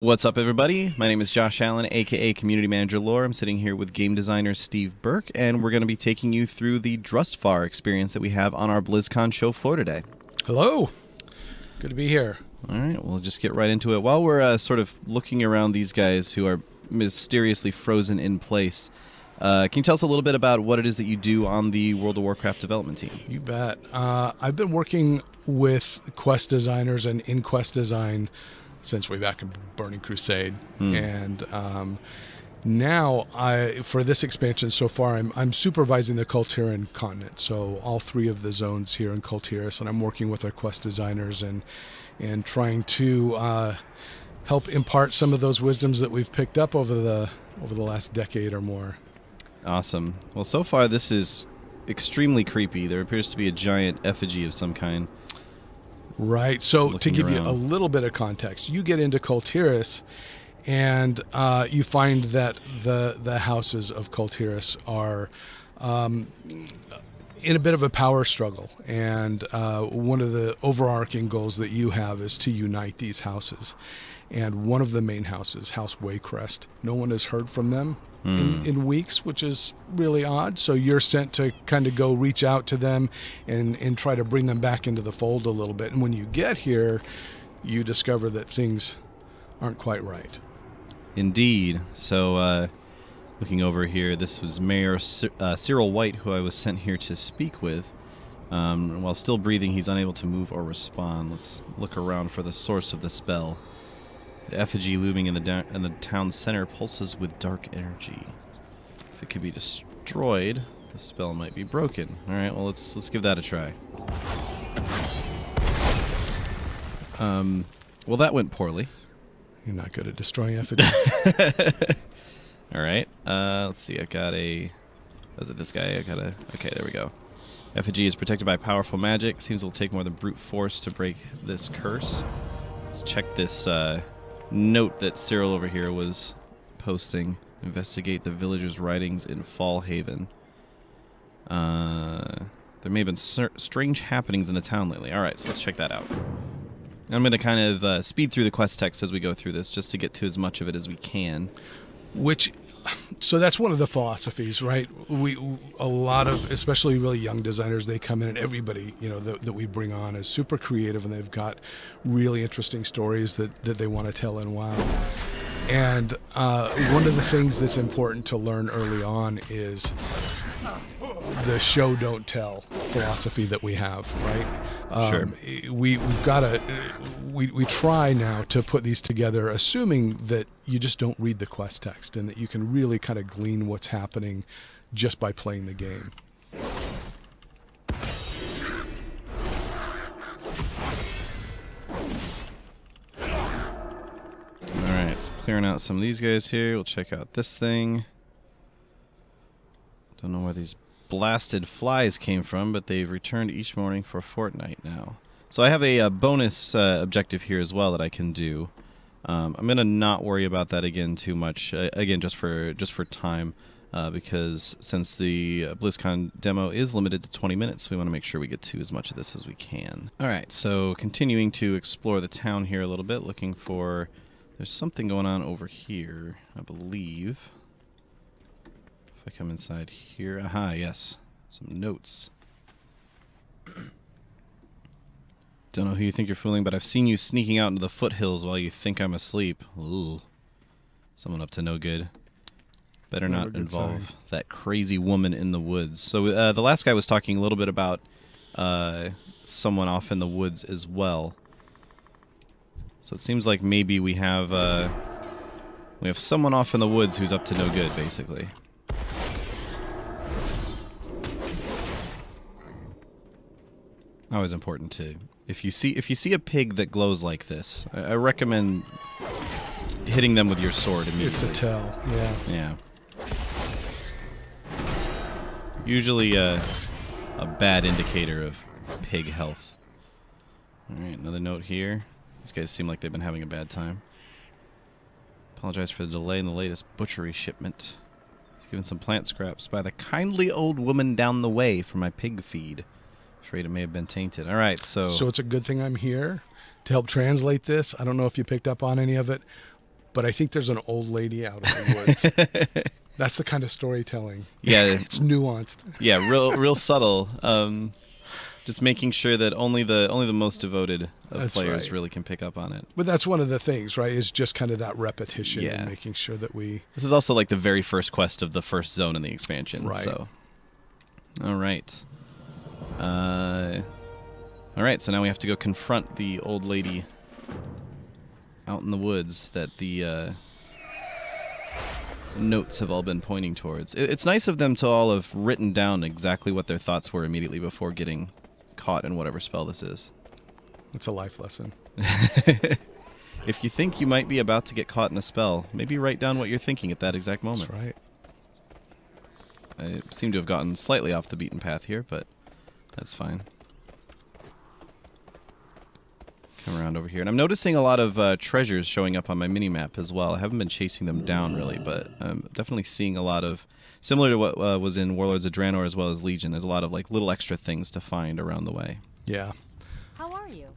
What's up, everybody? My name is Josh Allen, aka Community Manager Lore. I'm sitting here with game designer Steve Burke, and we're going to be taking you through the Drustvar experience that we have on our BlizzCon show floor today. Hello. Good to be here. All right, we'll just get right into it. While we're sort of looking around these guys who are mysteriously frozen in place, can you tell us a little bit about what it is that you do on the World of Warcraft development team? You bet. I've been working with quest designers and in quest design since way back in Burning Crusade, and now for this expansion so far, I'm supervising the Kultiran continent, so all three of the zones here in Kultiris, and I'm working with our quest designers and trying to help impart some of those wisdoms that we've picked up over the last decade or more. Awesome. Well, so far this is extremely creepy. There appears to be a giant effigy of some kind. Right. So to give around. you a little bit of context, you get into Kultiris, and you find that the houses of Kultiris are in a bit of a power struggle, and one of the overarching goals that you have is to unite these houses. And one of the main houses, House Waycrest, no one has heard from them in weeks, which is really odd. So you're sent to kind of go reach out to them and try to bring them back into the fold a little bit. And when you get here, you discover that things aren't quite right. Indeed. So, looking over here, this was Mayor Cyril White, who I was sent here to speak with. While still breathing, he's unable to move or respond. Let's look around for the source of the spell. The effigy looming in the town center pulses with dark energy. If it could be destroyed, the spell might be broken. All right, well let's give that a try. Well, that went poorly. You're not good at destroying effigies. All right. Let's see. I got a. Was it this guy? Okay, there we go. Effigy is protected by powerful magic. Seems it will take more than brute force to break this curse. Let's check this note that Cyril over here was posting. Investigate the villagers' writings in Fall Haven. There may have been strange happenings in the town lately. All right, so let's check that out. I'm going to kind of speed through the quest text as we go through this, just to get to as much of it as we can. So that's one of the philosophies, right? A lot of, especially really young designers, they come in, and everybody, that we bring on is super creative, and they've got really interesting stories that they want to tell in WoW. And one of the things that's important to learn early on is the show don't tell philosophy that we have, right? Sure. We've got to we try now to put these together, assuming that you just don't read the quest text and that you can really kind of glean what's happening just by playing the game. Alright, so clearing out some of these guys here. We'll check out this thing. Don't know where these blasted flies came from, but they've returned each morning for a fortnight now. So I have a bonus objective here as well that I can do. I'm gonna not worry about that again too much. Again, just for time, because since the BlizzCon demo is limited to 20 minutes, we want to make sure we get to as much of this as we can. All right, so continuing to explore the town here a little bit, looking for. There's something going on over here, I believe. If I come inside here, aha, yes, some notes. Don't know who you think you're fooling, but I've seen you sneaking out into the foothills while you think I'm asleep. Ooh, someone up to no good. Better not involve that crazy woman in the woods. So the last guy was talking a little bit about someone off in the woods as well. So it seems like maybe we have someone off in the woods who's up to no good, basically. Always important to, if you see a pig that glows like this, I recommend hitting them with your sword immediately. It's a tell, yeah. Yeah. Usually a bad indicator of pig health. All right, another note here. These guys seem like they've been having a bad time. Apologize for the delay in the latest butchery shipment. He's given some plant scraps by the kindly old woman down the way for my pig feed. Afraid it may have been tainted. All right, so it's a good thing I'm here to help translate this. I don't know if you picked up on any of it. but I think there's an old lady out in the woods. That's the kind of storytelling. Yeah. It's nuanced. Yeah, real subtle. Just making sure that only the most devoted of players really can pick up on it. But that's one of the things, right? Is just kind of that repetition Yeah. and making sure that we... This is also like the very first quest of the first zone in the expansion. Right. So. All right. All right, so now we have to go confront the old lady out in the woods that the notes have all been pointing towards. It's nice of them to all have written down exactly what their thoughts were immediately before getting caught in whatever spell this is. It's a life lesson. If you think you might be about to get caught in a spell, maybe write down what you're thinking at that exact moment. That's right. I seem to have gotten slightly off the beaten path here, but that's fine. Come around over here. And I'm noticing a lot of treasures showing up on my mini-map as well. I haven't been chasing them down, really, but I'm definitely seeing a lot of... Similar to what was in Warlords of Draenor as well as Legion, there's a lot of like little extra things to find around the way. Yeah. How are you?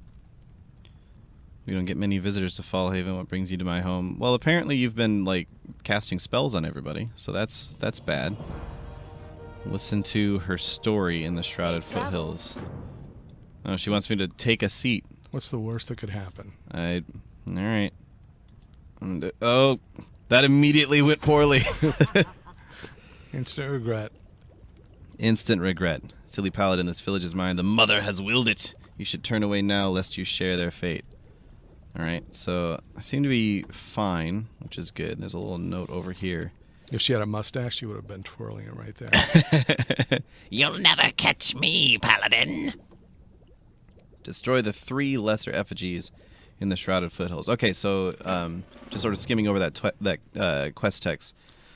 We don't get many visitors to Fallhaven. What brings you to my home? Well, apparently you've been like casting spells on everybody, so that's bad. Listen to her story in the Shrouded Foothills. Oh, she wants me to take a seat. What's the worst that could happen? All right. And, oh, that immediately went poorly. Instant regret. Instant regret. Silly paladin, this village is mine. The mother has willed it. You should turn away now, lest you share their fate. All right, so I seem to be fine, which is good. There's a little note over here. If she had a mustache, she would have been twirling it right there. You'll never catch me, paladin. Destroy the 3 lesser effigies in the Shrouded Foothills. Okay, so just sort of skimming over that quest text.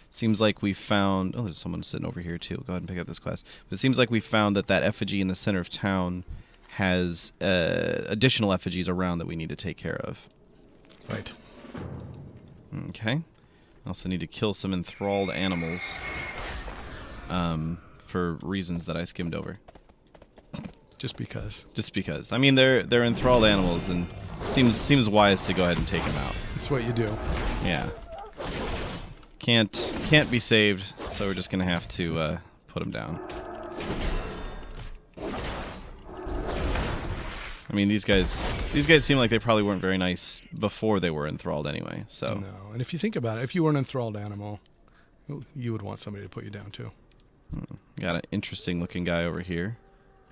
Seems like we found... Oh, there's someone sitting over here, too. Go ahead and pick up this quest. But it seems like we found that effigy in the center of town has additional effigies around that we need to take care of. Right. Okay. Also need to kill some enthralled animals for reasons that I skimmed over. Just because. Just because. I mean, they're enthralled animals, and it seems wise to go ahead and take them out. That's what you do. Yeah. Can't be saved, so we're just gonna have to put them down. I mean, these guys seem like they probably weren't very nice before they were enthralled anyway. So No, and if you think about it, if you were an enthralled animal, you would want somebody to put you down too. Got an interesting looking guy over here,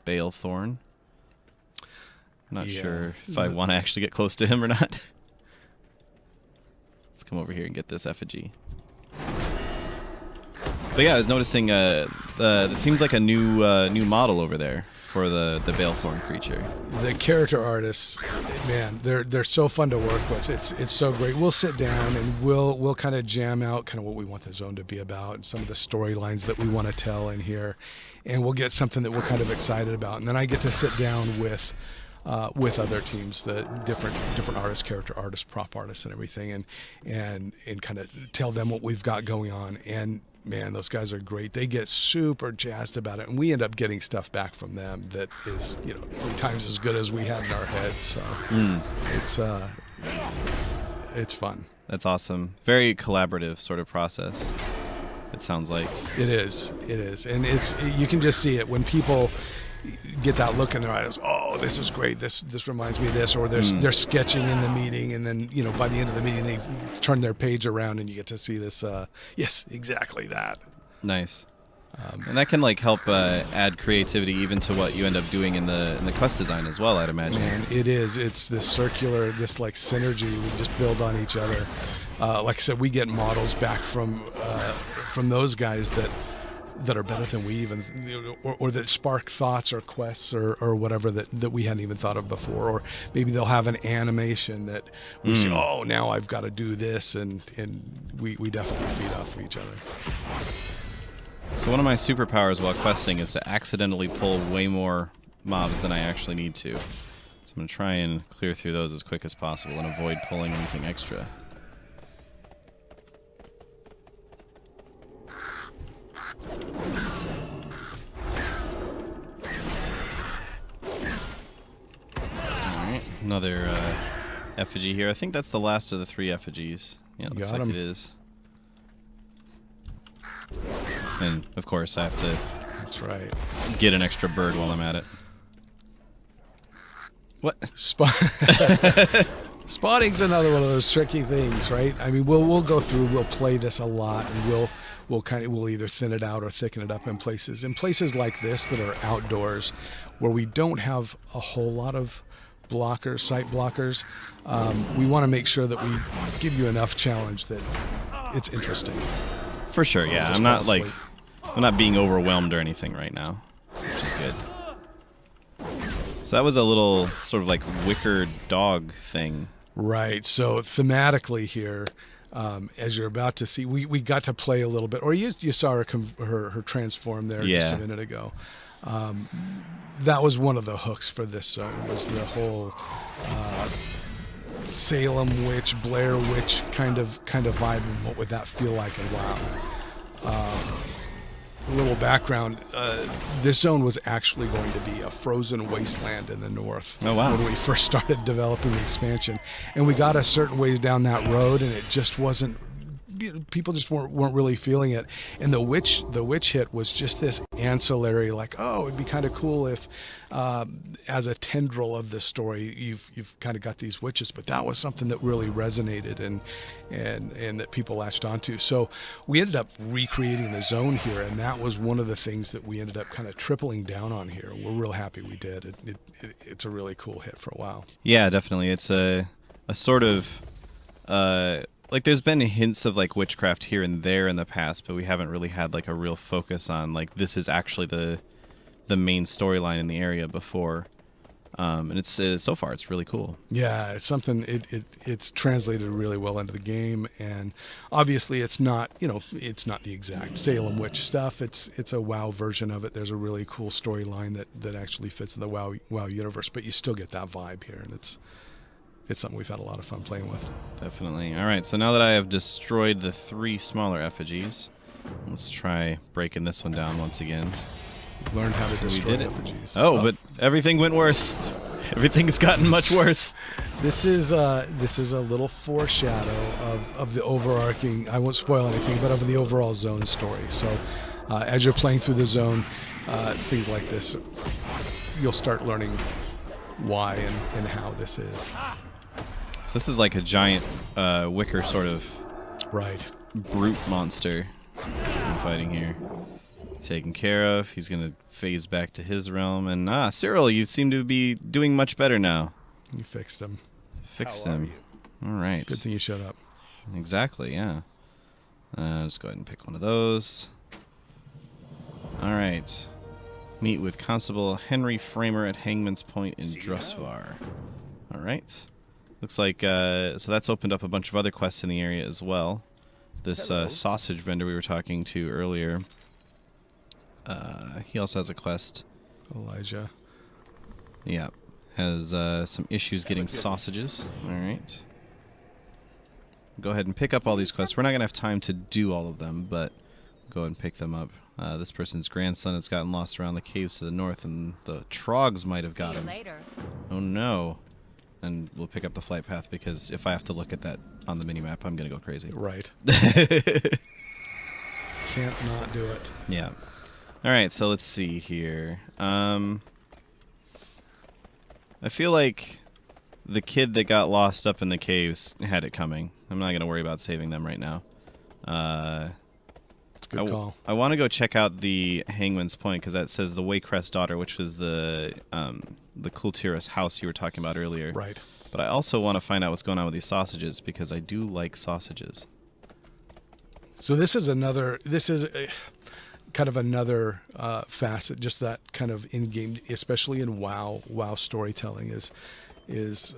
Balethorn. Not sure if I want to actually get close to him or not. Let's come over here and get this effigy. But yeah, I was noticing it seems like a new model over there for the Balethorn creature. The character artists, man, they're so fun to work with. It's so great. We'll sit down and we'll kind of jam out kind of what we want the zone to be about and some of the storylines that we want to tell in here, and we'll get something that we're kind of excited about. And then I get to sit down with other teams, the different artists, character artists, prop artists, and everything, and kind of tell them what we've got going on. And man, those guys are great. They get super jazzed about it, and we end up getting stuff back from them that is, 3 times as good as we had in our heads. So it's fun. That's awesome. Very collaborative sort of process. It sounds like It is, and you can just see it when people get that look in their eyes. Oh, this is great. This reminds me of this, or they're sketching in the meeting, and then by the end of the meeting they turn their page around and you get to see this. Yes, exactly that. Nice. And that can help add creativity even to what you end up doing in the quest design as well, I'd imagine. Man, it is. It's this circular, this synergy we just build on each other. Like I said, we get models back from those guys that are better than we even, or that spark thoughts or quests or whatever that we hadn't even thought of before. Or maybe they'll have an animation that we see, oh, now I've got to do this, and we definitely feed off of each other. So one of my superpowers while questing is to accidentally pull way more mobs than I actually need to. So I'm going to try and clear through those as quick as possible and avoid pulling anything extra. Alright, another effigy here. I think that's the last of the 3 effigies Yeah, You looks got like him. it is. And of course, I have to That's right. get an extra bird while I'm at it. What? Spotting's another one of those tricky things, right? I mean, we'll go through, we'll play this a lot, and we'll either thin it out or thicken it up in places. In places like this that are outdoors, where we don't have a whole lot of blockers, sight blockers, we want to make sure that we give you enough challenge that it's interesting. For sure, yeah. Just I'm not fall like, asleep. I'm not being overwhelmed or anything right now, which is good. So that was a little sort of like wicker dog thing. Right. So thematically here, as you're about to see, we got to play a little bit, or you saw her transform there just Yeah. a minute ago. That was one of the hooks for this zone, was the whole Salem witch, Blair witch kind of vibe, and what would that feel like? And wow. A little background, this zone was actually going to be a frozen wasteland in the north. Oh, wow. When we first started developing the expansion, and we got a certain ways down that road, and it just wasn't, people just weren't really feeling it. And the witch hit was just this ancillary, like, oh, it'd be kind of cool if as a tendril of the story you've kind of got these witches. But that was something that really resonated and that people latched onto. So we ended up recreating the zone here, and that was one of the things that we ended up kind of tripling down on here. We're real happy we did. It's a really cool hit for a while. Yeah, definitely. It's a sort of like there's been hints of like witchcraft here and there in the past, but we haven't really had like a real focus on like this is actually the main storyline in the area before. And it's so far it's really cool. Yeah, it's something. It's translated really well into the game, and obviously it's not it's not the exact Salem witch stuff. It's a WoW version of it. There's a really cool storyline that actually fits in the WoW universe, but you still get that vibe here, and it's something we've had a lot of fun playing with. Definitely. All right, so now that I have destroyed the 3 smaller effigies, let's try breaking this one down once again. Learned how to So we destroy did it. effigies. Oh, but everything went worse. Everything's gotten much worse. This is a little foreshadow of the overarching. I won't spoil anything, but of the overall zone story. So, as you're playing through the zone, things like this, you'll start learning why and how this is. So this is like a giant wicker sort of Right. brute monster I'm fighting here. Taken care of. He's gonna phase back to his realm, and Cyril, you seem to be doing much better now. You fixed him. Fixed him. All right. Good thing you showed up. Exactly. Yeah. Let's go ahead and pick one of those. All right. Meet with Constable Henry Framer at Hangman's Point in Drustvar. All right. Looks like so that's opened up a bunch of other quests in the area as well. This sausage vendor we were talking to earlier. He also has a quest. Elijah. Yeah. Has some issues getting sausages. All right. Go ahead and pick up all these quests. We're not going to have time to do all of them, but go ahead and pick them up. This person's grandson has gotten lost around the caves to the north, and the trogs might have got him. Oh, no. And we'll pick up the flight path, because if I have to look at that on the minimap, I'm going to go crazy. Right. Can't not do it. Yeah. All right, so let's see here. I feel like the kid that got lost up in the caves had it coming. I'm not going to worry about saving them right now. It's a good call. I want to go check out the Hangman's Point, because that says the Waycrest daughter, which was the Kultiras house you were talking about earlier. Right. But I also want to find out what's going on with these sausages, because I do like sausages. So this is kind of another facet, just that kind of in-game, especially in WoW storytelling, is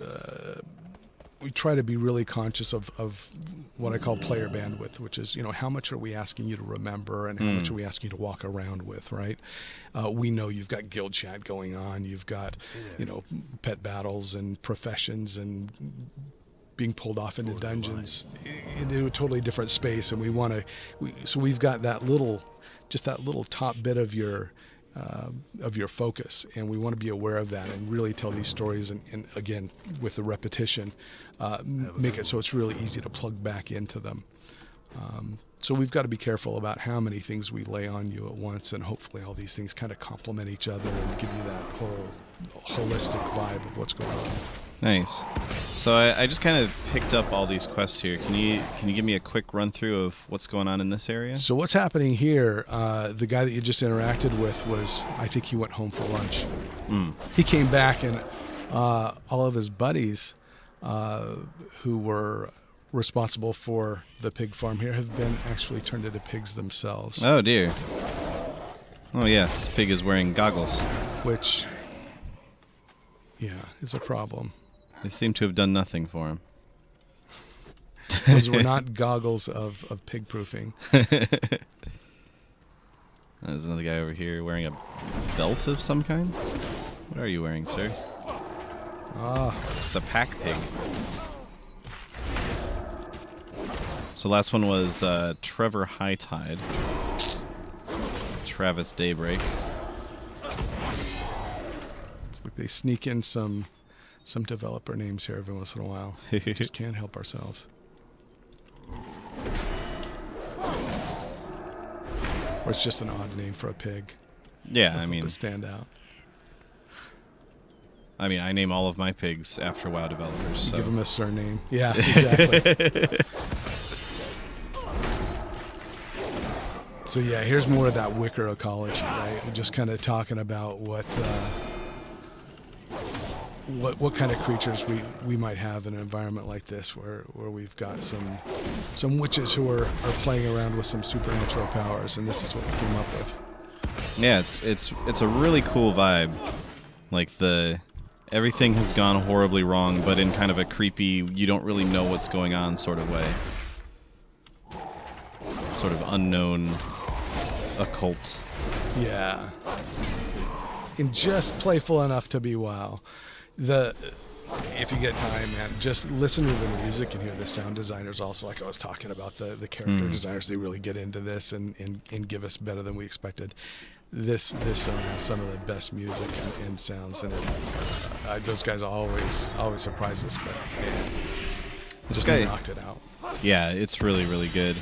we try to be really conscious of what I call player bandwidth, which is, how much are we asking you to remember and how much are we asking you to walk around with, right? We know you've got guild chat going on, you've got, pet battles and professions and being pulled off into dungeons into a totally different space, and so we've got that little top bit of your of your focus, and we want to be aware of that and really tell these stories. And again, with the repetition, make it so it's really easy to plug back into them. So we've got to be careful about how many things we lay on you at once, and hopefully all these things kind of complement each other and give you that whole holistic vibe of what's going on. Nice. So I just kind of picked up all these quests here. Can you give me a quick run through of what's going on in this area? So what's happening here? The guy that you just interacted with I think he went home for lunch. He came back, and all of his buddies who were responsible for the pig farm here have been actually turned into pigs themselves. Oh dear. Oh yeah, this pig is wearing goggles. Which, yeah, is a problem. They seem to have done nothing for him. Those were not goggles of pig proofing. There's another guy over here wearing a belt of some kind. What are you wearing, sir? It's a pack pig. So last one was Trevor Hightide. Travis Daybreak. It's like they sneak in some developer names here every once in a while. We just can't help ourselves. Or it's just an odd name for a pig. Yeah, I mean, to stand out. I mean, I name all of my pigs after WoW developers. So. Give them a surname. Yeah, exactly. So yeah, here's more of that wicker ecology, right? We're just kind of talking about what kind of creatures we might have in an environment like this, where we've got some witches who are playing around with some supernatural powers, and this is what we came up with. Yeah, it's a really cool vibe. Like everything has gone horribly wrong, but in kind of a creepy, you don't really know what's going on sort of way. Sort of unknown occult. Yeah. And just playful enough to be WoW. If you get time, man, just listen to the music and hear the sound designers also, like I was talking about, the character designers, they really get into this and give us better than we expected. This song has some of the best music and sounds, and those guys always surprise us, but man, this guy knocked it out. Yeah, it's really, really good.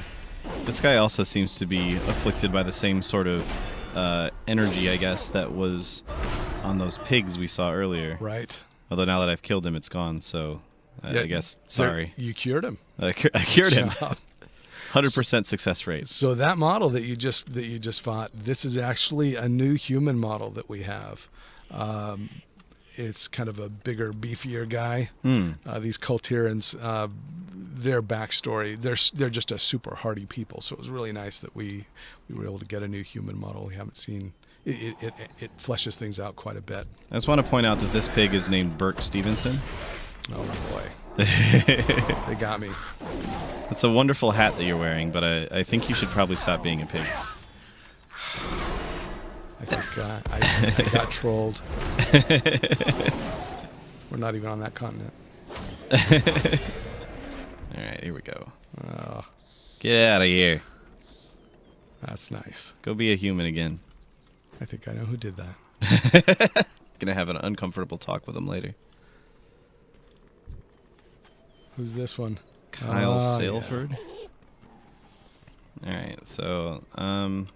This guy also seems to be afflicted by the same sort of energy, I guess, that was on those pigs we saw earlier. Right. Although now that I've killed him, it's gone, so I guess, sorry. You cured him. I cured him. 100% success rate. So that model that you just fought, this is actually a new human model that we have. It's kind of a bigger, beefier guy. These Kultirans, their backstory, they're just a super hardy people. So it was really nice that we were able to get a new human model we haven't seen. It fleshes things out quite a bit. I just want to point out that this pig is named Burke Stevenson. Oh boy. They got me. It's a wonderful hat that you're wearing, but I think you should probably stop being a pig. I think I got trolled. We're not even on that continent. All right, here we go. Oh, Get out of here. that's nice. Go be a human again. I think I know who did that. Gonna have an uncomfortable talk with him later. Who's this one? Kyle Saleford. Yeah. All right, so of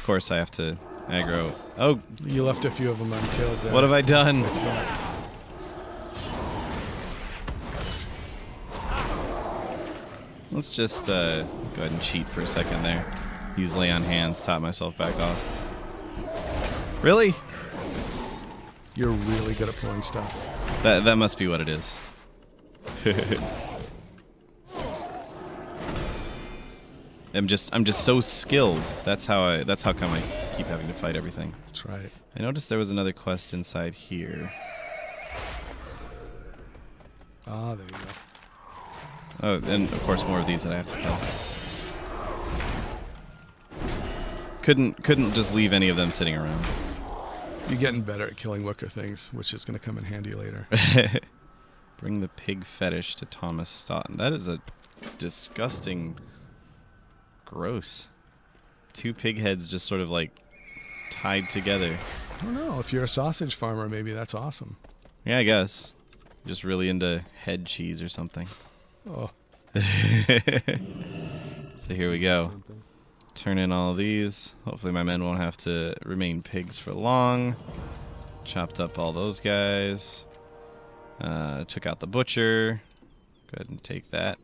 course I have to aggro. Oh, You left a few of them unkilled there. what have I done? What's that? Let's just go ahead and cheat for a second there. Use lay on hands, top myself back off. Really? You're really good at pulling stuff. That must be what it is. I'm just so skilled. That's how come I keep having to fight everything. That's right. I noticed there was another quest inside here. Ah, there you go. Oh, and of course more of these that I have to kill. Couldn't just leave any of them sitting around. You're getting better at killing wicker things, which is going to come in handy later. Bring the pig fetish to Thomas Stoughton. That is a disgusting, gross. 2 pig heads just sort of like tied together. I don't know. If you're a sausage farmer, maybe that's awesome. Yeah, I guess. Just really into head cheese or something. Oh. So here we go. Turn in all of these. Hopefully my men won't have to remain pigs for long. Chopped up all those guys. Took out the butcher. Go ahead and take that.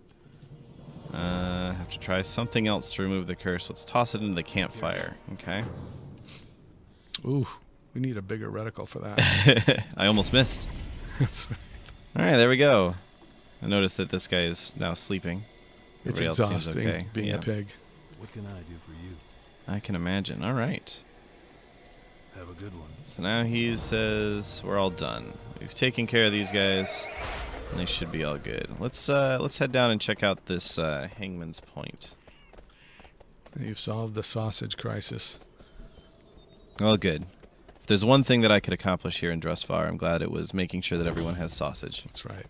Have to try something else to remove the curse. Let's toss it into the campfire. Okay. Ooh, we need a bigger reticle for that. I almost missed. That's right. All right, there we go. I noticed that this guy is now sleeping. It's Everybody else seems exhausting okay. being Yeah. a pig. What can I do for you? I can imagine. All right. Have a good one. So now he says we're all done. We've taken care of these guys, and they should be all good. Let's head down and check out this Hangman's Point. You've solved the sausage crisis. Well, good. If there's one thing that I could accomplish here in Drustvar, I'm glad it was making sure that everyone has sausage. That's right.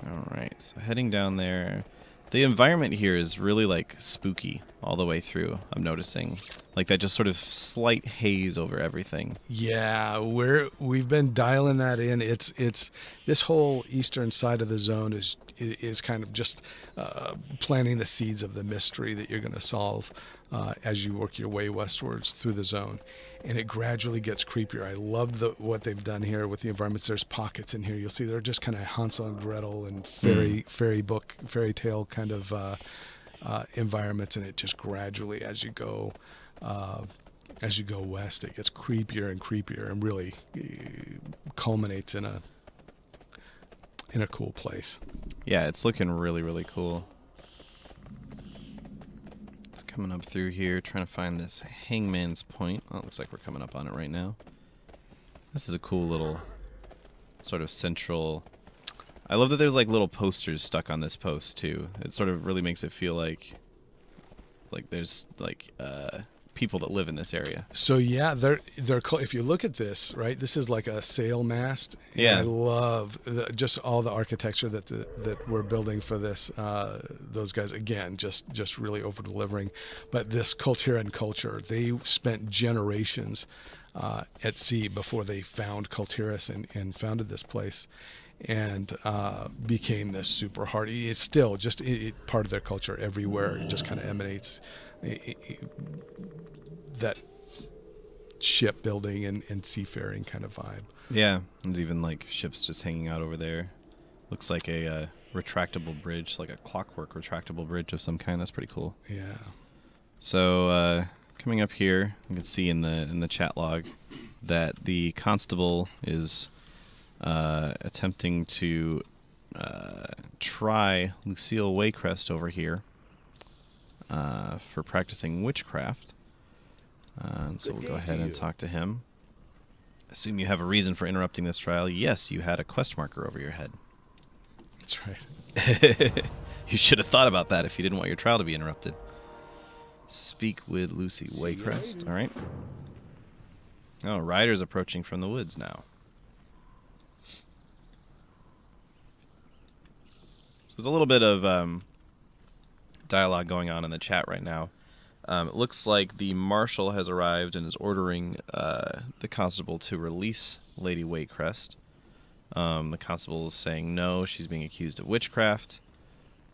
All right, so heading down there. The environment here is really like spooky all the way through. I'm noticing like that just sort of slight haze over everything. Yeah, we've been dialing that in. It's this whole eastern side of the zone is kind of just planting the seeds of the mystery that you're going to solve as you work your way westwards through the zone, and it gradually gets creepier. I love what they've done here with the environments. There's pockets in here. You'll see they're just kind of Hansel and Gretel and fairy tale kind of environments, and it just gradually as you go west, it gets creepier and creepier, and really culminates in a cool place. Yeah, it's looking really, really cool. It's coming up through here, trying to find this Hangman's Point. Oh, it looks like we're coming up on it right now. This is a cool little sort of central... I love that there's like little posters stuck on this post too. It sort of really makes it feel like there's like people that live in this area. So yeah, they're if you look at this, right, this is like a sail mast. And Yeah. I love just all the architecture that we're building for this. Those guys again, just really over delivering. But this Kultiran culture, they spent generations at sea before they found Kultiris and founded this place, and became this super hardy. It's still just part of their culture everywhere. It just kind of emanates that shipbuilding and seafaring kind of vibe. Yeah, there's even like ships just hanging out over there. Looks like a retractable bridge, like a clockwork retractable bridge of some kind. That's pretty cool. Yeah. So coming up here, you can see in the chat log that the constable is attempting to try Lucille Waycrest over here for practicing witchcraft. So we'll go ahead and talk to him. Assume you have a reason for interrupting this trial. Yes, you had a quest marker over your head. That's right. You should have thought about that if you didn't want your trial to be interrupted. Speak with Lucy Waycrest. All right. Oh, Ryder's approaching from the woods now. So there's a little bit of dialogue going on in the chat right now. It looks like the marshal has arrived and is ordering the constable to release Lady Waycrest. The constable is saying no, she's being accused of witchcraft.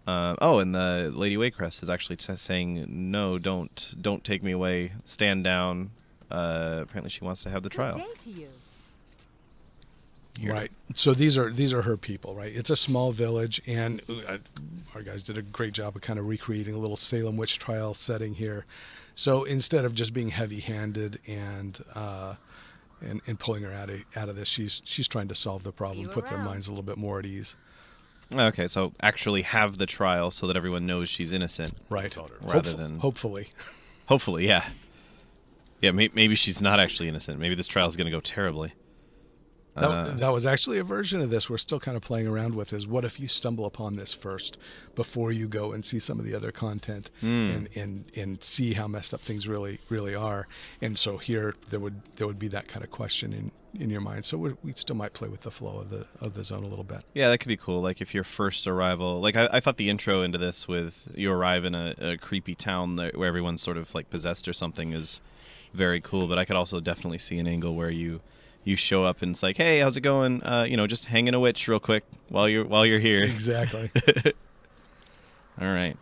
And the Lady Waycrest is actually saying no, don't take me away, stand down. Apparently she wants to have the trial. Good day to you. Right. So these are her people, right? It's a small village, and our guys did a great job of kind of recreating a little Salem witch trial setting here. So instead of just being heavy-handed and pulling her out of this, she's trying to solve the problem, put their minds a little bit more at ease. Okay, so actually have the trial so that everyone knows she's innocent. Right. Rather than... Hopefully. Hopefully, yeah. Yeah, maybe she's not actually innocent. Maybe this trial is going to go terribly. That was actually a version of this we're still kind of playing around with, is what if you stumble upon this first before you go and see some of the other content and see how messed up things really are. And so here there would be that kind of question in your mind. So we still might play with the flow of the zone a little bit. Yeah, that could be cool. Like if your first arrival, like I thought the intro into this with you arrive in a creepy town where everyone's sort of like possessed or something is very cool. But I could also definitely see an angle where you show up and it's like, hey, how's it going? Just hanging a witch real quick while you're here. Exactly. All right.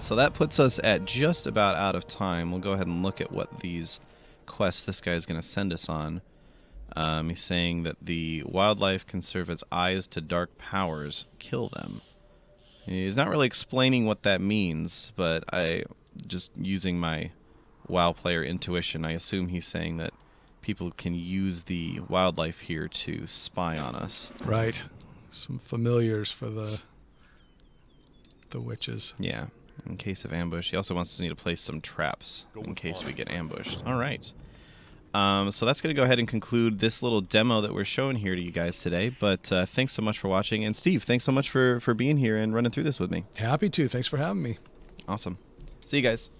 So that puts us at just about out of time. We'll go ahead and look at what these quests this guy is going to send us on. He's saying that the wildlife can serve as eyes to dark powers. Kill them. He's not really explaining what that means, but just using my WoW player intuition, I assume he's saying that people can use the wildlife here to spy on us. Right. Some familiars for the witches. Yeah. In case of ambush. He also wants us to need to place some traps in case we get ambushed. All right. So that's going to go ahead and conclude this little demo that we're showing here to you guys today. But thanks so much for watching. And Steve, thanks so much for being here and running through this with me. Happy to. Thanks for having me. Awesome. See you guys.